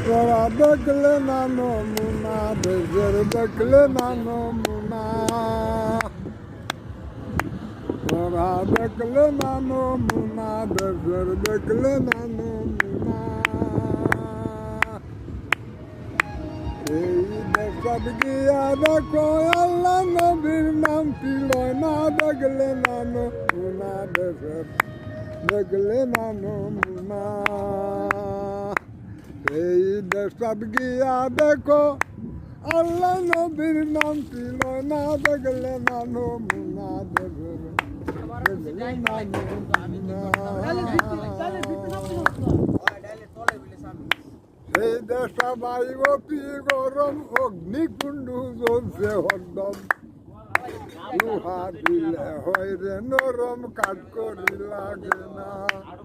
তোরা দেখলে না নমুনা দেশের দেখলে না নমুনা তোরা দেখলে না নমুনা দেশের দেখলে না নমুনা এই দেশত গিয়া দেখো আল্লাহ নবীর নাম ছিল না দেখলে না নমুনা দেশের দেখলে না নমুনা এই দেশত গিয়া দেখো আল্লাহ নবীর নাম ছিল না দেখলে না নমুনা দেশের দেখলে না নমুনা এই দেশটা বায়ু অতি গরম অগ্নিকুণ্ড জ্বলছে হরদম লোহা দিলে হয় রে নরম কাঠ করি লাগে না।